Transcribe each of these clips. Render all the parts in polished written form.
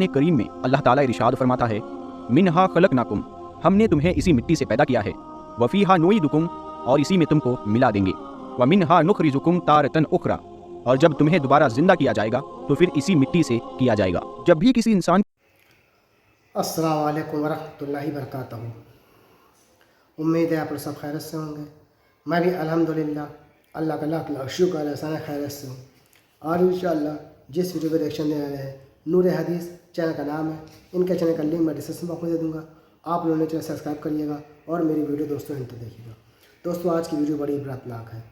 करीम में अल्लाह ताला इरशाद फरमाता है, मिनहा खलकनाकुम, हमने तुम्हें इसी मिट्टी से पैदा किया है, वफीहा नुईदुकुम, और इसी में तुमको मिला देंगे, व मिनहा नुखरिजुकुम तारतन उखरा, और जब तुम्हें दोबारा जिंदा किया जाएगा तो फिर इसी मिट्टी से किया जाएगा। जब भी किसी इंसान अस्सलामु अलैकुम वरहमतुल्लाहि वबरकातुहू। उम्मीद है आप लोग सब खैरियत से होंगे। मैं भी अल्हम्दुलिल्लाह अल्लाह का लाख लाख शुक्र है, सारा खैरियत से हूँ। और इंशाअल्लाह जिस वीडियो को रिएक्शन देने रहे हैं, नूर हदीस चैनल का नाम है। इनके चैनल का लिंक मैं डिस्क्रिप्शन बॉक्स में दे दूँगा। आप लोगों ने चैनल सब्सक्राइब करिएगा और मेरी वीडियो दोस्तों एंड तक देखिएगा। दोस्तों आज की वीडियो बड़ी इबरतनाक है,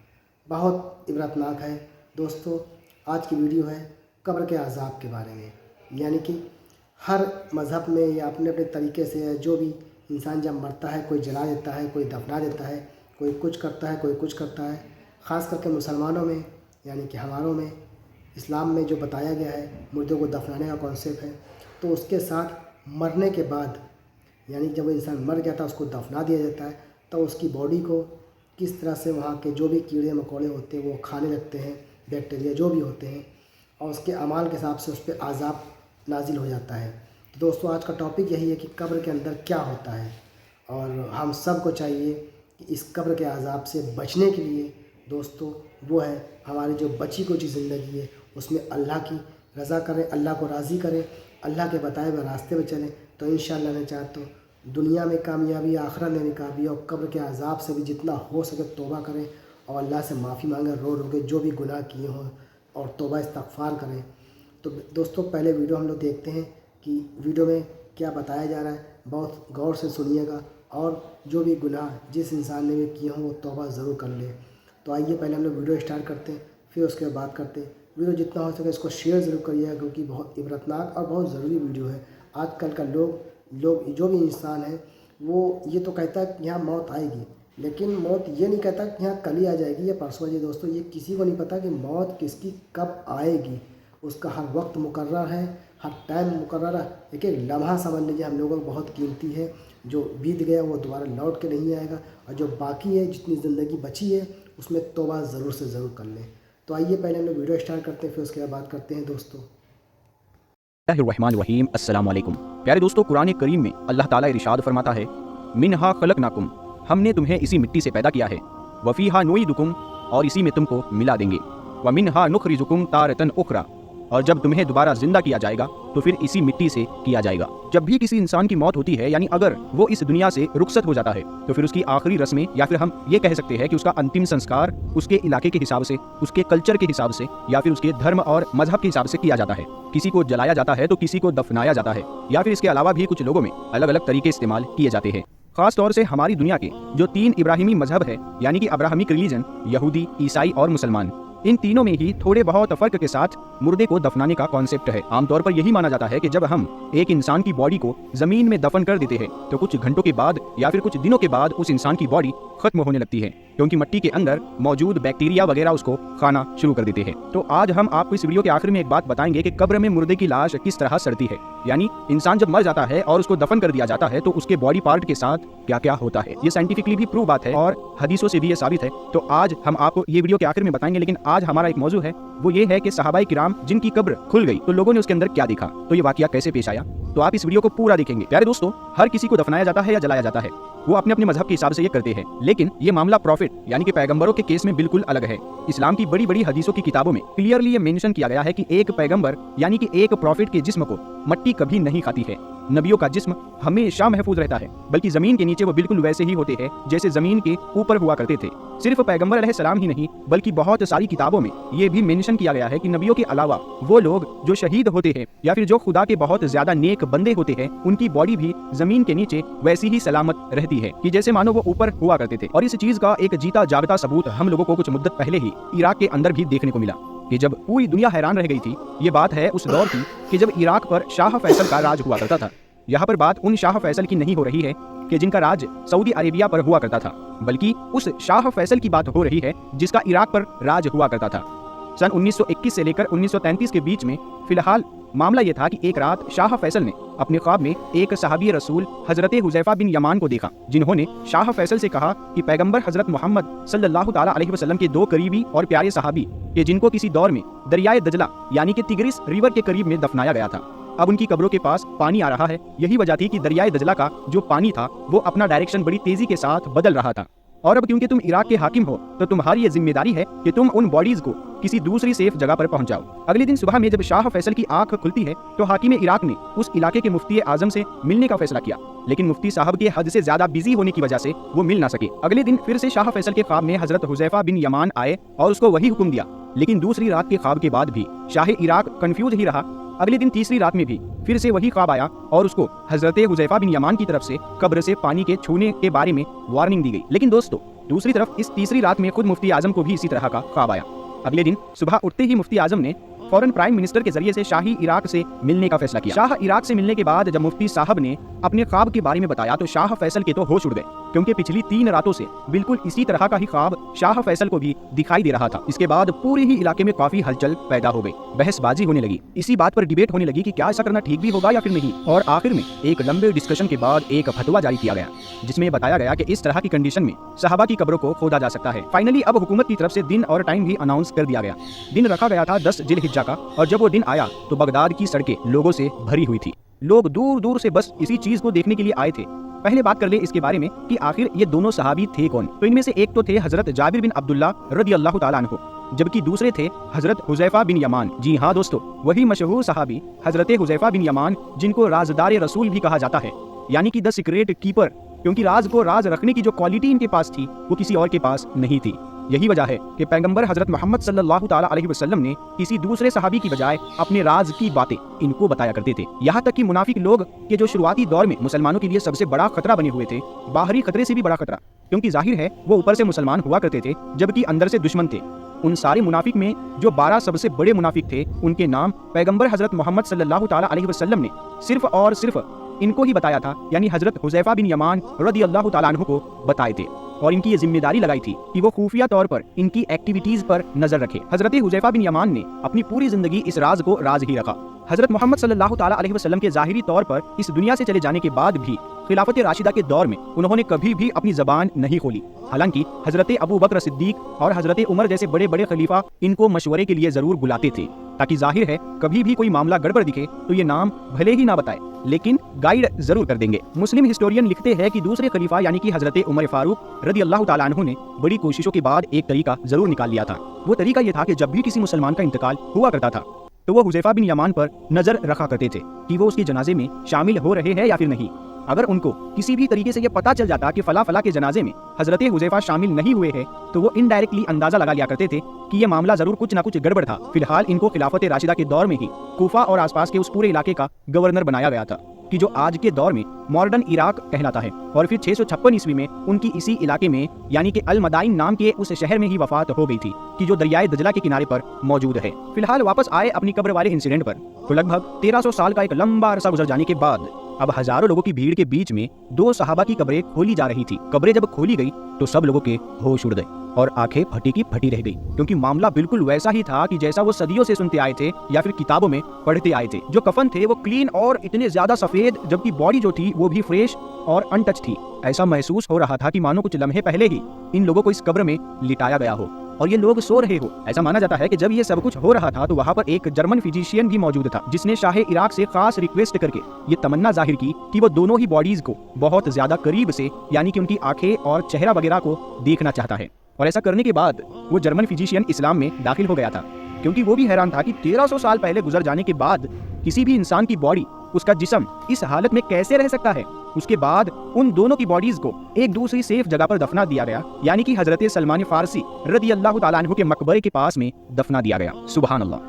बहुत इबरतनाक है। दोस्तों आज की वीडियो है कब्र के अज़ाब के बारे में। यानी कि हर मज़हब में या अपने अपने तरीके से जो भी इंसान जब मरता है, कोई जला देता है, कोई दफना देता है, कोई कुछ करता है, कोई कुछ करता है। ख़ास करके मुसलमानों में यानी कि हमारों में इस्लाम में जो बताया गया है मुर्दों को दफनाने का कॉन्सेप्ट है, तो उसके साथ मरने के बाद यानी जब वो इंसान मर गया था उसको दफना दिया जाता है, तो उसकी बॉडी को किस तरह से वहाँ के जो भी कीड़े मकोड़े होते हैं वो खाने लगते हैं, बैक्टीरिया जो भी होते हैं, और उसके अमाल के हिसाब से उस पर आज़ाब नाजिल हो जाता है। तो दोस्तों आज का टॉपिक यही है कि कब्र के अंदर क्या होता है, और हम सब को चाहिए कि इस कब्र के अज़ाब से बचने के लिए दोस्तों वो है हमारी जो बची कुची ज़िंदगी है उसमें अल्लाह की रज़ा करें, अल्लाह को राज़ी करें, अल्लाह के बताए हुए रास्ते पर चलें, तो इंशाअल्लाह ने चाहे तो दुनिया में कामयाबी, आखिरत में भी कामयाबी, और कब्र के अज़ाब से भी जितना हो सके तौबा करें और अल्लाह से माफ़ी मांगें, रो रो के जो भी गुनाह किए हों और तौबा इस्तग़फ़ार करें। तो दोस्तों पहले वीडियो हम लोग देखते हैं कि वीडियो में क्या बताया जा रहा है, बहुत गौर से सुनिएगा, और जो भी गुनाह जिस इंसान ने भी किए हों वो तौबा ज़रूर कर ले। तो आइए पहले हम लोग वीडियो स्टार्ट करते हैं, फिर उसके बाद बात करते हैं। वीडियो जितना हो सके इसको शेयर ज़रूर करिएगा, क्योंकि बहुत इबरतनाक और बहुत ज़रूरी वीडियो है। आजकल का लोग जो भी इंसान है वो ये तो कहता है कि यहाँ मौत आएगी, लेकिन मौत ये नहीं कहता कि यहाँ कल ही आ जाएगी या परसों आ जाएगी। दोस्तों ये किसी को नहीं पता कि मौत किसकी कब आएगी। उसका हर वक्त मुकर्रर है, हर टाइम मुकर्रर है। एक एक लम्हा समझ लीजिए हम लोगों को बहुत कीमती है, जो बीत गया वो दोबारा लौट के नहीं आएगा, और जो बाकी है जितनी ज़िंदगी बची है उसमें तौबा ज़रूर से ज़रूर कर लें। तो आइए पहले हम लोग वीडियो स्टार्ट करते हैं, फिर उसके बाद बात करते हैं। दोस्तों रहमानिर्रहीम, अस्सलाम वालेकुम। प्यारे दोस्तों, कुरान करीम में अल्लाह ताला इरशाद फरमाता है, मिनहा खलकनाकुम, हमने तुम्हें इसी मिट्टी से पैदा किया है, वफीहा नुईदुकुम, और इसी में तुमको मिला देंगे, व मिनहा नुखरिजुकुम तारतन उखरा, और जब तुम्हें दोबारा जिंदा किया जाएगा तो फिर इसी मिट्टी से किया जाएगा। जब भी किसी इंसान की मौत होती है, यानी अगर वो इस दुनिया से रुखसत हो जाता है, तो फिर उसकी आखिरी रस्में, या फिर हम ये कह सकते हैं कि उसका अंतिम संस्कार उसके इलाके के हिसाब से, उसके कल्चर के हिसाब से, या फिर उसके धर्म और मजहब के हिसाब से किया जाता है। किसी को जलाया जाता है तो किसी को दफनाया जाता है, या फिर इसके अलावा भी कुछ लोगों में अलग अलग तरीके इस्तेमाल किए जाते हैं। खास तौर से हमारी दुनिया के जो 3 इब्राहिमी मजहब है, यानी कि अब्राहमिक रिलीजन, यहूदी, ईसाई और मुसलमान, इन तीनों में ही थोड़े बहुत फर्क के साथ मुर्दे को दफनाने का कॉन्सेप्ट है। आमतौर पर यही माना जाता है कि जब हम एक इंसान की बॉडी को जमीन में दफन कर देते हैं तो कुछ घंटों के बाद या फिर कुछ दिनों के बाद उस इंसान की बॉडी खत्म होने लगती है, क्योंकि मिट्टी के अंदर मौजूद बैक्टीरिया वगैरह उसको खाना शुरू कर देते हैं। तो आज हम आपको इस वीडियो के आखिर में एक बात बताएंगे कि कब्र में मुर्दे की लाश किस तरह सड़ती है, यानी इंसान जब मर जाता है और उसको दफन कर दिया जाता है तो उसके बॉडी पार्ट के साथ क्या क्या होता है। ये साइंटिफिकली भी प्रूव बात है और हदीसों से भी ये साबित है। तो आज हम आपको ये वीडियो के आखिर में बताएंगे, लेकिन आज हमारा एक मौजू है, वो ये है कि सहाबाए किराम जिनकी कब्र खुल गई तो लोगों ने उसके अंदर क्या देखा, तो ये वाकया कैसे पेश आया। तो आप इस वीडियो को पूरा देखेंगे। प्यारे दोस्तों, हर किसी को दफनाया जाता है या जलाया जाता है, वो अपने अपने मजहब के हिसाब से ये करते हैं, लेकिन ये मामला प्रॉफिट यानी कि पैगंबरों के केस में बिल्कुल अलग है। इस्लाम की बड़ी बड़ी हदीसों की किताबों में क्लियरली ये मेंशन किया गया है कि एक पैगंबर यानी कि एक प्रॉफिट के जिस्म को मट्टी कभी नहीं खाती है। नबियों का जिस्म हमेशा महफूज रहता है, बल्कि जमीन के नीचे वो बिल्कुल वैसे ही होते हैं जैसे जमीन के ऊपर हुआ करते थे। सिर्फ पैगंबर अलैहिस्सलाम ही नहीं, बल्कि बहुत सारी किताबों में ये भी मेंशन किया गया है कि नबियों के अलावा वो लोग जो शहीद होते हैं या फिर जो खुदा के बहुत ज्यादा नेक बंदे होते हैं, उनकी बॉडी भी जमीन के नीचे वैसी ही सलामत रहती है कि जैसे मानो वो ऊपर हुआ करते थे। और इस चीज का एक जीता जागता सबूत हम लोगों को कुछ मुद्दत पहले ही इराक के अंदर भी देखने को मिला, कि जब पूरी दुनिया हैरान रह गई थी। ये बात है उस दौर की कि जब इराक पर शाह फैसल का राज हुआ करता था। यहाँ पर बात उन शाह फैसल की नहीं हो रही है कि जिनका राज सऊदी अरेबिया पर हुआ करता था, बल्कि उस शाह फैसल की बात हो रही है जिसका इराक पर राज हुआ करता था। सन 1921 से लेकर 1933 के बीच में फिलहाल मामला यह था कि एक रात शाह फैसल ने अपने ख्वाब में एक सहाबी रसूल हजरत हुज़ैफा बिन यमान को देखा, जिन्होंने शाह फैसल से कहा कि पैगंबर हजरत मोहम्मद सल्लल्लाहु ताला अलैहि वसल्लम के 2 करीबी और प्यारे सहाबी, के जिनको किसी दौर में दरियाए दजला यानी कि तिग्रिस रिवर के करीब में दफनाया गया था, अब उनकी कब्रों के पास पानी आ रहा है। यही वजह थी कि दरियाए दजला का जो पानी था वो अपना डायरेक्शन बड़ी तेजी के साथ बदल रहा था। और अब क्योंकि तुम इराक के हाकिम हो तो तुम्हारी ये जिम्मेदारी है कि तुम उन बॉडीज को किसी दूसरी सेफ जगह पर पहुंचाओ। अगले दिन सुबह में जब शाह फैसल की आंख खुलती है तो हाकिम इराक ने उस इलाके के मुफ्ती आजम से मिलने का फैसला किया, लेकिन मुफ्ती साहब के हद से ज्यादा बिजी होने की वजह से वो मिल ना सके। अगले दिन फिर से शाह फैसल के ख्वाब में हजरत हुजैफा बिन यमान आए और उसको वही हुक्म दिया, लेकिन दूसरी रात के ख्वाब के बाद भी शाह इराक कंफ्यूज ही रहा। अगले दिन तीसरी रात में भी फिर से वही ख्वाब आया और उसको हजरत हुजैफा बिन यमान की तरफ से कब्र से पानी के छूने के बारे में वार्निंग दी गई। लेकिन दोस्तों दूसरी तरफ इस तीसरी रात में खुद मुफ्ती आजम को भी इसी तरह का ख्वाब आया। अगले दिन सुबह उठते ही मुफ्ती आजम ने फौरन प्राइम मिनिस्टर के जरिए से शाही इराक से मिलने का फैसला किया। शाह इराक से मिलने के बाद जब मुफ्ती साहब ने अपने ख्वाब के बारे में बताया तो शाह फैसल के तो होश उड़ गए, क्योंकि पिछली 3 रातों से बिल्कुल इसी तरह का ही ख्वाब शाह फैसल को भी दिखाई दे रहा था। इसके बाद पूरे ही इलाके में काफी हलचल पैदा हो गई, बहसबाजी होने लगी, इसी बात पर डिबेट होने लगी कि क्या ऐसा करना ठीक भी होगा या फिर नहीं। और आखिर में एक लंबे डिस्कशन के बाद एक फतवा जारी किया गया जिसमें बताया गया कि इस तरह की कंडीशन में सहाबा की कब्रों को खोदा जा सकता है। फाइनली अब हुकूमत की तरफ से दिन और टाइम भी अनाउंस कर दिया गया। दिन रखा गया था 10 जिलहिज्जा का, और जब वो दिन आया तो बगदाद की सड़कें लोगों से भरी हुई थी। लोग दूर दूर से बस इसी चीज को देखने के लिए आए थे। पहले बात कर ले इसके बारे में कि आखिर ये दोनों सहाबी थे कौन। तो इनमें से एक तो थे हजरत जाबिर बिन अब्दुल्ला रदी अल्लाह ताला अन्हु, जबकि दूसरे थे हजरत हुजैफा बिन यमान। जी हाँ दोस्तों, वही मशहूर सहाबी हजरत हुजैफा बिन यमान जिनको राजदार रसूल भी कहा जाता है, यानी कि द सीक्रेट कीपर, क्योंकि राज को राज रखने की जो क्वालिटी इनके पास थी वो किसी और के पास नहीं थी। यही वजह है कि पैगंबर हजरत मोहम्मद सल्लल्लाहु ताला अलैहि वसल्लम ने किसी दूसरे सहाबी की बजाय अपने राज की बातें इनको बताया करते थे। यहाँ तक कि मुनाफिक लोग के जो शुरुआती दौर में मुसलमानों के लिए सबसे बड़ा खतरा बने हुए थे, बाहरी खतरे से भी बड़ा खतरा, क्योंकि जाहिर है वो ऊपर से मुसलमान हुआ करते थे जबकि अंदर से दुश्मन थे। उन सारे मुनाफिक में जो 12 सबसे बड़े मुनाफिक थे उनके नाम पैगंबर हजरत मोहम्मद सल्लल्लाहु ताला अलैहि वसल्लम ने सिर्फ और सिर्फ इनको ही बताया था, यानी हजरत हुजैफा बिन यमान रदी अल्लाह ताला अन्हु को बताए थे। और इनकी ये जिम्मेदारी लगाई थी कि वो खुफिया तौर पर इनकी एक्टिविटीज पर नजर रखे। हजरत हुजैफा बिन यमान ने अपनी पूरी जिंदगी इस राज को राज ही रखा। हजरत मोहम्मद सल्लल्लाहु ताला अलैहि वसल्लम के ज़ाहिरी तौर पर इस दुनिया से चले जाने के बाद भी खिलाफत राशिदा के दौर में उन्होंने कभी भी अपनी जबान नहीं खोली। हालांकि हजरत अबू बकर सिद्दीक और हजरत उमर जैसे बड़े बड़े खलीफा इनको मशवरे के लिए जरूर बुलाते थे, ताकि जाहिर है कभी भी कोई मामला गड़बड़ दिखे तो ये नाम भले ही ना बताए लेकिन गाइड जरूर कर देंगे। मुस्लिम हिस्टोरियन लिखते हैं कि दूसरे खलीफा यानी कि हजरत उमर फारूक रदी अल्लाह ताला अन्हु ने बड़ी कोशिशों के बाद एक तरीका जरूर निकाल लिया था। वो तरीका ये था कि जब भी किसी मुसलमान का इंतकाल हुआ करता था तो वो हुजैफा बिन यमान पर नजर रखा करते थे कि वो उसके जनाजे में शामिल हो रहे हैं या फिर नहीं। अगर उनको किसी भी तरीके से ये पता चल जाता कि फला फला के जनाजे में हजरत हुजैफा शामिल नहीं हुए हैं तो वो इनडायरेक्टली अंदाजा लगा लिया करते थे कि ये मामला जरूर कुछ ना कुछ गड़बड़ था। फिलहाल इनको खिलाफत राशिदा के दौर में ही कूफा और आसपास के उस पूरे इलाके का गवर्नर बनाया गया था, कि जो आज के दौर में मॉडर्न इराक कहलाता है। और फिर 656 ईस्वी में उनकी इसी इलाके में यानी कि अल मदाइन नाम के उस शहर में ही वफात हो गई थी, कि जो दरियाए दजला के किनारे पर मौजूद है। फिलहाल वापस आए अपनी कब्र वाले इंसिडेंट पर, तो लगभग 1300 साल का एक लंबा अरसा गुजर जाने के बाद अब हजारों लोगों की भीड़ के बीच में 2 सहाबा की कब्रें खोली जा रही थी। कब्रें जब खोली गई तो सब लोगों के होश उड़ गए और आंखें फटी की फटी रह गई, क्योंकि मामला बिल्कुल वैसा ही था कि जैसा वो सदियों से सुनते आए थे या फिर किताबों में पढ़ते आए थे। जो कफन थे वो क्लीन और इतने ज्यादा सफेद, जबकि बॉडी जो थी वो भी फ्रेश और अनटच थी। ऐसा महसूस हो रहा था कि मानो कुछ लम्हे पहले ही इन लोगों को इस कब्र में लिटाया गया हो और ये लोग सो रहे हो। ऐसा माना जाता है कि जब ये सब कुछ हो रहा था तो वहाँ पर एक जर्मन फिजिशियन भी मौजूद था, जिसने शाह इराक से खास रिक्वेस्ट करके ये तमन्ना जाहिर की कि वो दोनों ही बॉडीज को बहुत ज्यादा करीब से यानी कि उनकी आंखें और चेहरा वगैरह को देखना चाहता है। और ऐसा करने के बाद वो जर्मन फिजिशियन इस्लाम में दाखिल हो गया था, क्योंकि वो भी हैरान था कि 1300 साल पहले गुजर जाने के बाद किसी भी इंसान की बॉडी, उसका जिस्म इस हालत में कैसे रह सकता है। उसके बाद उन दोनों की बॉडीज को एक दूसरी सेफ जगह पर दफना दिया गया, यानी कि हजरत सलमान फारसी रदी अल्लाह ताला अन्हु के मकबरे के पास में दफना दिया गया। सुभान अल्लाह।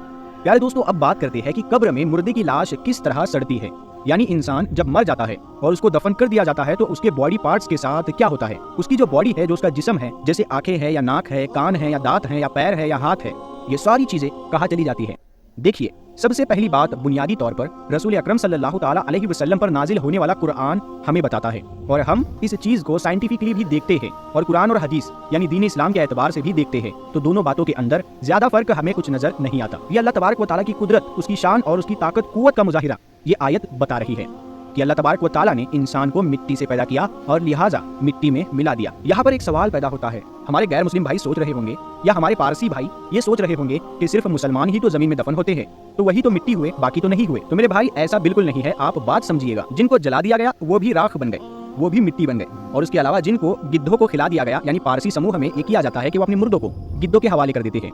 प्यारे दोस्तों, अब बात करते हैं कि कब्र में मुर्दे की लाश किस तरह सड़ती है, यानी इंसान जब मर जाता है और उसको दफन कर दिया जाता है तो उसके बॉडी पार्ट्स के साथ क्या होता है। उसकी जो बॉडी है, जो उसका जिस्म है, जैसे आंखें है या नाक है, कान है या दांत है या पैर है या हाथ है, ये सारी चीजें कहाँ चली जाती है। देखिए, सबसे पहली बात बुनियादी तौर पर रसूल अकरम सल्लल्लाहु ताला अलैहि वसल्लम पर नाजिल होने वाला कुरान हमें बताता है, और हम इस चीज को साइंटिफिकली भी देखते हैं और कुरान और हदीस यानी दीन इस्लाम के एतबार से भी देखते हैं, तो दोनों बातों के अंदर ज्यादा फर्क हमें कुछ नजर नहीं आता। ये अल्लाह तबारक व तआला की कुदरत, उसकी शान और उसकी ताकत कुव्वत का मुजाहिरा ये आयत बता रही है कि अल्लाह तबारक व तआला ने इंसान को मिट्टी से पैदा किया और लिहाजा मिट्टी में मिला दिया। यहाँ पर एक सवाल पैदा होता है, हमारे गैर मुस्लिम भाई सोच रहे होंगे या हमारे पारसी भाई ये सोच रहे होंगे कि सिर्फ मुसलमान ही तो जमीन में दफन होते हैं, तो वही तो मिट्टी हुए, बाकी तो नहीं हुए। तो मेरे भाई ऐसा बिल्कुल नहीं है, आप बात समझिएगा। जिनको जला दिया गया वो भी राख बन गए, वो भी मिट्टी बन गए। और उसके अलावा जिनको गिद्धों को खिला दिया गया, यानी पारसी समूह में ये किया जाता है कि वो अपने मुर्दों को गिद्धों के हवाले कर देते हैं,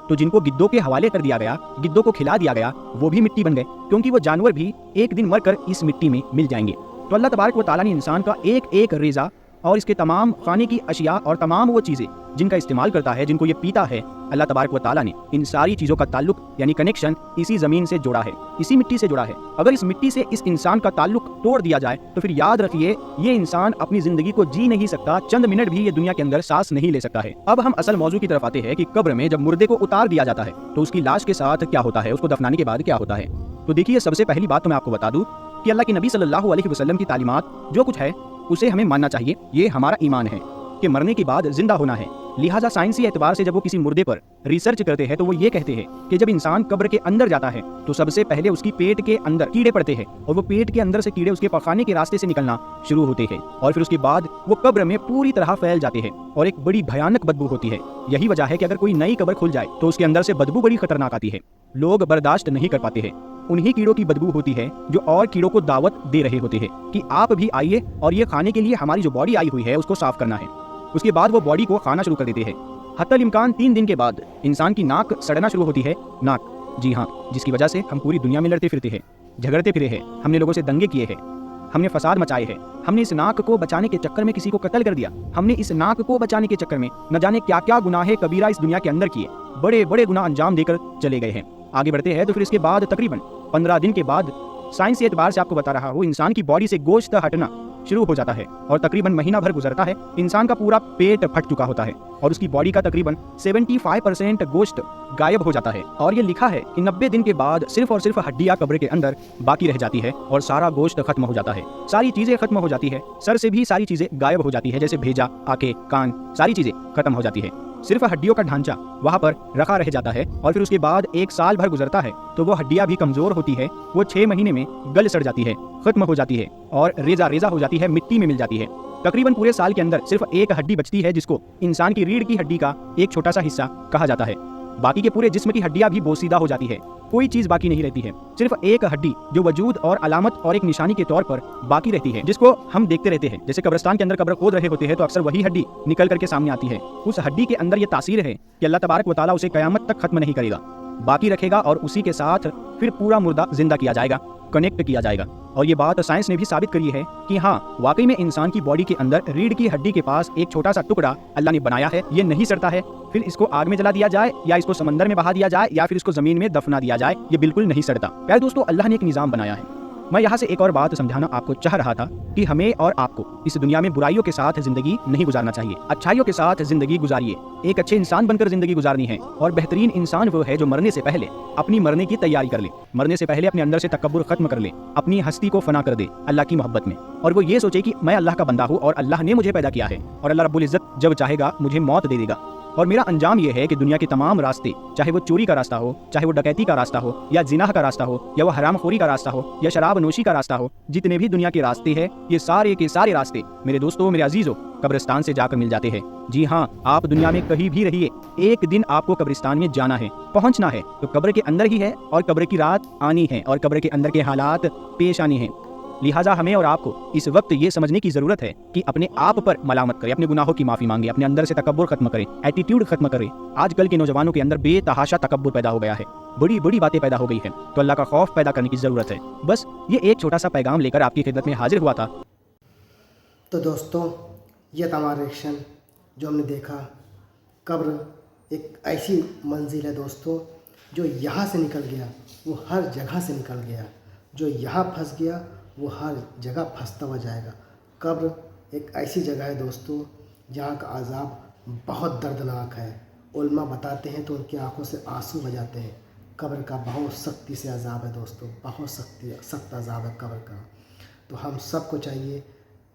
तो जिनको गिद्धों के हवाले कर दिया गया, गिद्धों को खिला दिया गया, वो भी मिट्टी बन गए, क्योंकि वो जानवर भी एक दिन मरकर इस मिट्टी में मिल जाएंगे। तो अल्लाह तबारक व तआला ने इंसान का एक एक रेज़ा और इसके तमाम खाने की अशिया और तमाम वो चीज़ें जिनका इस्तेमाल करता है, जिनको ये पीता है, अल्लाह तबारक व तआला ने इन सारी चीज़ों का ताल्लुक यानी कनेक्शन इसी ज़मीन से जोड़ा है, इसी मिट्टी से जुड़ा है। अगर इस मिट्टी से इस इंसान का ताल्लुक तोड़ दिया जाए तो फिर याद रखिए ये इंसान अपनी ज़िंदगी को जी नहीं सकता, चंद मिनट भी ये दुनिया के अंदर सांस नहीं ले सकता है। अब हम असल मौजू की तरफ आते हैं कि कब्र में जब मुर्दे को उतार दिया जाता है तो उसकी लाश के साथ क्या होता है, उसको दफनाने के बाद क्या होता है। तो देखिए, सबसे पहली बात तो मैं आपको बता दूं कि अल्लाह के नबी सल्लल्लाहु अलैहि वसल्लम की तालीमात जो कुछ है उसे हमें मानना चाहिए। ये हमारा ईमान है कि मरने के बाद जिंदा होना है। लिहाजा साइंसी एतबार से जब वो किसी मुर्दे पर रिसर्च करते हैं तो वो ये कहते हैं कि जब इंसान कब्र के अंदर जाता है तो सबसे पहले उसकी पेट के अंदर कीड़े पड़ते हैं और वो पेट के अंदर से कीड़े उसके पखाने के रास्ते से निकलना शुरू होते हैं और फिर उसके बाद वो कब्र में पूरी तरह फैल जाते हैं और एक बड़ी भयानक बदबू होती है। यही वजह है कि अगर कोई नई कब्र खुल जाए तो उसके अंदर से बदबू बड़ी खतरनाक आती है, लोग बर्दाश्त नहीं कर पाते हैं। उन्हीं कीड़ों की बदबू होती है जो और कीड़ों को दावत दे रहे होते हैं कि आप भी आइए और ये खाने के लिए हमारी जो बॉडी आई हुई है उसको साफ करना है। उसके बाद वो बॉडी को खाना शुरू कर देते हैं। हत्तल इम्कान 3 दिन के बाद इंसान की नाक सड़ना शुरू होती है। नाक, जी हाँ, जिसकी वजह से हम पूरी दुनिया में लड़ते फिरते हैं, झगड़ते फिरे हैं, हमने लोगों से दंगे किए हैं, हमने फसाद मचाए हैं, हमने इस नाक को बचाने के चक्कर में किसी को कत्ल कर दिया, हमने इस नाक को बचाने के चक्कर में न जाने क्या क्या गुनाह कबीरा इस दुनिया के अंदर किए, बड़े बड़े गुनाह अंजाम देकर चले गए हैं। आगे बढ़ते हैं तो फिर इसके बाद तकरीबन 15 दिन के बाद साइंस के एतबार से आपको बता रहा हूँ इंसान की बॉडी से गोश्त हटना शुरू हो जाता है और तकरीबन महीना भर गुजरता है, इंसान का पूरा पेट फट चुका होता है और उसकी बॉडी का तकरीबन 75% गोश्त गायब हो जाता है। और ये लिखा है कि 90 दिन के बाद सिर्फ और सिर्फ हड्डियां कब्र के अंदर बाकी रह जाती है और सारा गोश्त खत्म हो जाता है, सारी चीजें खत्म हो जाती है, सर से भी सारी चीजें गायब हो जाती है, जैसे भेजा, आंखें, कान, सारी चीजें खत्म हो जाती है, सिर्फ हड्डियों का ढांचा वहां पर रखा रह जाता है। और फिर उसके बाद 1 साल भर गुजरता है तो वो हड्डियां भी कमजोर होती है, वो 6 महीने में गल सड़ जाती है, खत्म हो जाती है और रेजा रेजा हो जाती है, मिट्टी में मिल जाती है। तकरीबन पूरे साल के अंदर सिर्फ एक हड्डी बचती है जिसको इंसान की रीढ़ की हड्डी का एक छोटा सा हिस्सा कहा जाता है। बाकी के पूरे जिस्म की हड्डियां भी बोसीदा हो जाती है, कोई चीज बाकी नहीं रहती है, सिर्फ एक हड्डी जो वजूद और अलामत और एक निशानी के तौर पर बाकी रहती है, जिसको हम देखते रहते हैं। जैसे कब्रिस्तान के अंदर कब्र खोद रहे होते हैं तो अक्सर वही हड्डी निकल करके सामने आती है। उस हड्डी के अंदर ये तासीर है कि अल्लाह तबारक व तआला उसे कयामत तक खत्म नहीं करेगा, बाकी रखेगा और उसी के साथ फिर पूरा मुर्दा जिंदा किया जाएगा, कनेक्ट किया जाएगा। और ये बात साइंस ने भी साबित करी है कि हाँ, वाकई में इंसान की बॉडी के अंदर रीढ़ की हड्डी के पास एक छोटा सा टुकड़ा अल्लाह ने बनाया है, ये नहीं सड़ता है। फिर इसको आग में जला दिया जाए या इसको समंदर में बहा दिया जाए या फिर इसको जमीन में दफना दिया जाए, ये बिल्कुल नहीं सड़ता। प्यारे दोस्तों, अल्लाह ने एक निज़ाम बनाया है। मैं यहाँ से एक और बात समझाना आपको चाह रहा था कि हमें और आपको इस दुनिया में बुराइयों के साथ जिंदगी नहीं गुजारना चाहिए, अच्छाइयों के साथ जिंदगी गुजारिए। एक अच्छे इंसान बनकर जिंदगी गुजारनी है और बेहतरीन इंसान वो है जो मरने से पहले अपनी मरने की तैयारी कर ले, मरने से पहले अपने अंदर से तकब्बुर खत्म कर ले, अपनी हस्ती को फना कर दे अल्लाह की मोहब्बत में, और वो ये सोचे कि मैं अल्लाह का बंदा हूँ और अल्लाह ने मुझे पैदा किया है और अल्लाह रब्बुल इज्जत जब चाहेगा मुझे मौत दे देगा और मेरा अंजाम ये है कि दुनिया के तमाम रास्ते, चाहे वो चोरी का रास्ता हो, चाहे वो डकैती का रास्ता हो, या जिनाह का रास्ता हो, या वो हरामखोरी का रास्ता हो, या शराब नोशी का रास्ता हो, जितने भी दुनिया के रास्ते हैं, ये सारे के सारे रास्ते मेरे दोस्तों, मेरे अजीजों, कब्रिस्तान से जाकर मिल जाते हैं। जी हाँ, आप दुनिया में कहीं भी रहिए, एक दिन आपको कब्रिस्तान में जाना है, पहुंचना है, तो कब्र के अंदर ही है और कब्र की रात आनी है और कब्र के अंदर के हालात पेश आने हैं। लिहाजा हमें और आपको इस वक्त ये समझने की जरूरत है कि अपने आप पर मलामत करें, अपने गुनाहों की माफी मांगे, अपने अंदर से तकब्बुर खत्म करें, एटीट्यूड खत्म करें। आजकल के नौजवानों के अंदर बेतहाशा तकब्बुर पैदा हो गया है, बड़ी बड़ी बातें पैदा हो गई है, तो अल्लाह का खौफ पैदा करने की जरूरत है। बस ये एक छोटा सा पैगाम लेकर आपकी खिदमत में हाजिर हुआ था। तो दोस्तों, ये था हमारा रिएक्शन जो हमने देखा। कब्र एक ऐसी मंजिल है दोस्तों, जो यहाँ से निकल गया वो हर जगह से निकल गया, जो यहाँ फंस गया वो हर जगह फंसता हुआ जाएगा। कब्र एक ऐसी जगह है दोस्तों जहाँ का अज़ाब बहुत दर्दनाक है। उलमा बताते हैं तो उनकी आंखों से आंसू बह जाते हैं। कब्र का बहुत सख्ती से अज़ाब है दोस्तों, बहुत सख्त अज़ाब है कब्र का। तो हम सबको चाहिए,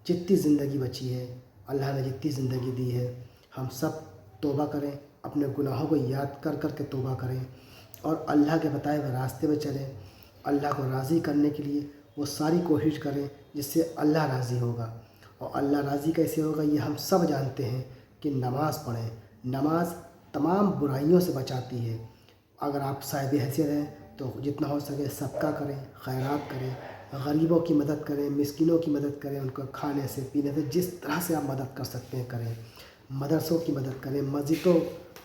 जितनी ज़िंदगी बची है, अल्लाह ने जितनी ज़िंदगी दी है, हम सब तौबा करें, अपने गुनाहों को याद कर कर के तौबा करें और अल्लाह के बताए हुए रास्ते में चलें। अल्लाह को राज़ी करने के लिए वो सारी कोशिश करें जिससे अल्लाह राज़ी होगा। और अल्लाह राज़ी कैसे होगा ये हम सब जानते हैं کہ نماز پڑھیں. نماز تمام برائیوں سے بچاتی ہے. اگر آپ صاحب حیثیت ہیں تو جتنا ہو سکے صدقہ کریں, خیرات کریں, غریبوں کی مدد کریں, مسکینوں کی مدد کریں, ان کو کھانے سے پینے سے جس طرح سے آپ مدد کر سکتے ہیں کریں. مدرسوں کی مدد کریں, مسجدوں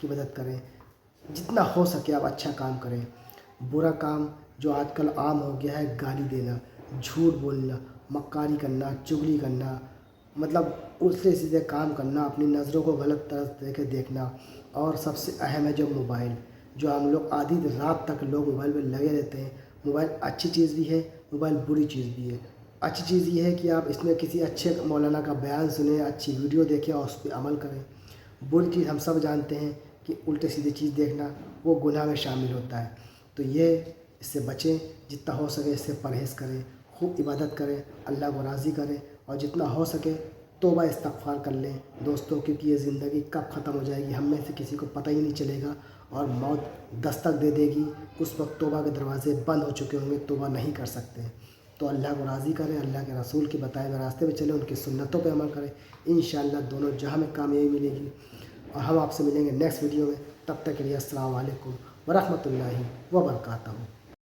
کی مدد کریں, جتنا ہو سکے آپ اچھا کام کریں. برا کام جو آج کل عام ہو گیا ہے, گالی دینا, جھوٹ بولنا, مکاری کرنا, چغلی کرنا, مطلب الٹے سیدھے کام کرنا, اپنی نظروں کو غلط طرح سے دیکھنا. اور سب سے اہم ہے جو موبائل, جو ہم لوگ آدھی رات تک لوگ موبائل پہ لگے رہتے ہیں. موبائل اچھی چیز بھی ہے, موبائل بری چیز بھی ہے. اچھی چیز یہ ہے کہ آپ اس میں کسی اچھے مولانا کا بیان سنیں, اچھی ویڈیو دیکھیں اور اس پہ عمل کریں. بری چیز ہم سب جانتے ہیں کہ الٹے سیدھے چیز دیکھنا وہ گناہ میں شامل ہوتا ہے. تو یہ اس سے بچیں, جتنا ہو سکے اس سے پرہیز کریں, خوب عبادت کریں, اللہ کو راضی کریں, اور جتنا ہو سکے توبہ استغفار کر لیں دوستوں, کیونکہ یہ زندگی کب ختم ہو جائے گی ہم میں سے کسی کو پتہ ہی نہیں چلے گا, اور موت دستک دے دے گی. اس وقت توبہ کے دروازے بند ہو چکے ہوں گے, توبہ نہیں کر سکتے. تو اللہ کو راضی کریں, اللہ کے رسول کے بتائے ہوئے راستے پہ چلیں, ان کی سنتوں پہ عمل کریں. انشاءاللہ دونوں جہاں میں کامیابی ملے گی. اور ہم آپ سے ملیں گے نیکسٹ ویڈیو میں. تب تک کے لیے السلام علیکم ورحمۃ اللہ وبرکاتہ.